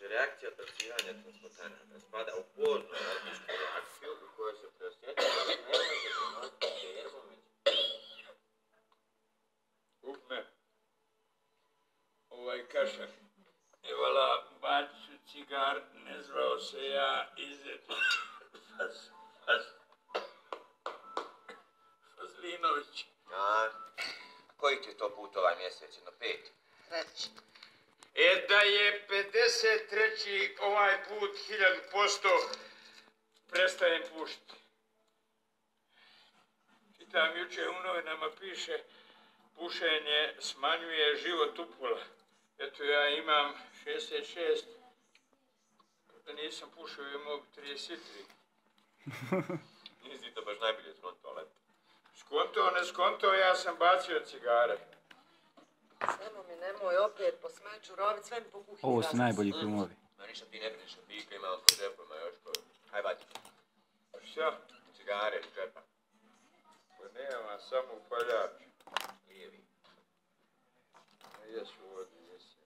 Kaže, reakcija trasiranja transportanata spada u polnu alergijsku reakciju u kojoj se preosjeća da ne može prenositi termomeđu. Ukme. Kašar. Evala, baću cigar, ne zvao se ja Fazlinović. Koji ti to put ovaj mjesec? Jedno 5? Treći. Da je 53. ovaj put 1000% prestajem pušiti. Čitam juče u novinama piše pušenje smanjuje život upola. Eto ja imam 66, kada nisam pušio je mogu 33. Nisi to baš najbolje skonto, ali... Skonto, ne skonto, ja sam bacio cigare. Samo mi nemoj opet po smeću rovit, sve mi po kuhinji. Ovo su najbolji filmovi. Ma ništa ti ne brineš, pika imao po džepama još koji. Haj baci. Šta? Cigare iz džepa. Pa nema, samo upaljač. Lijevi. Jesu ovdje, jesu.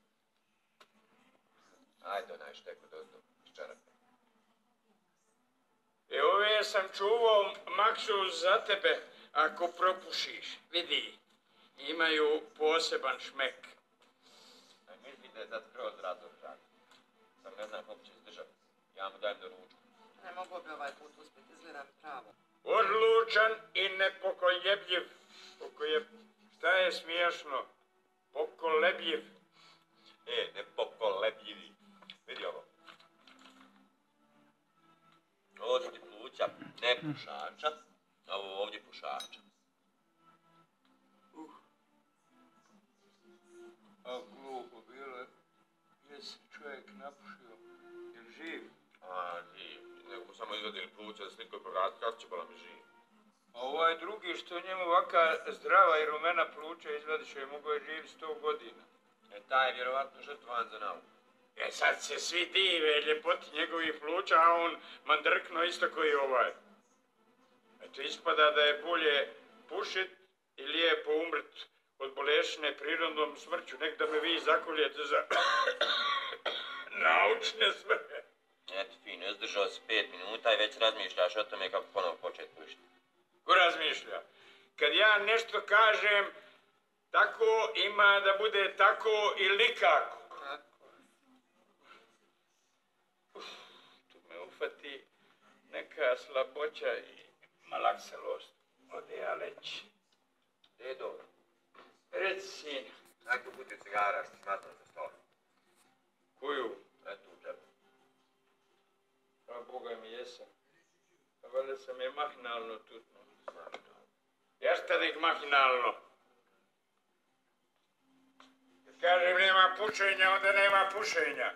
Ajde onaj šteku dozdo, iz čarape. Ove sam čuvao Maksu za tebe, ako propušiš. Vidi, imaju poseban šmek. A misli da je sad skroz razoržan. Sam ne znam kako će izdržati. Ja mu dajem do ručka. Ne mogu bi ovaj put uspjeti, izgledam pravo. Odlučan i nepokoljebljiv. Šta je smiješno? Pokolebljiv. Nepokolebljivi. Vidi ovo. Ovo su ti pluća, ne pušača, a ovo ovdje pušača. A glupo bilo, gdje se čovjek napušio, jel živ? A, živ. Nego mu samo izvadili pluća da sliko pogledati kako će bola mi živ. A ovaj drugi što njemu ovaka zdrava i rumena pluća izvadiše i mogo je živ 100 godina. Taj je vjerovatno žrtvovan za nauku. Sad se svi dive ljepoti njegovih pluća, a on mandrkno isto koji ovaj. Eto ispada da je bolje pušit i lijepo umrt od bolešine prirodnom smrću, nek da me vi zakoljete za naučne svrhe. Eto, fino, izdržao si 5 minuta i već razmišljaš o tome kako ponovo početi pušiti. Ko razmišlja? Kad ja nešto kažem, tako ima da bude tako ili nikako. Tu me ufati neka slaboća i malakselost. Ode ja leći. Dedo, Reci, sin. daj tu kutiju cigara što smatram za stol. Koju? Eto u džepu. A Boga mi jesam. A valjda sam je mahinalno tutno. Ja šta da ih mahinalno? Kad kažem nema pušenja, onda nema pušenja.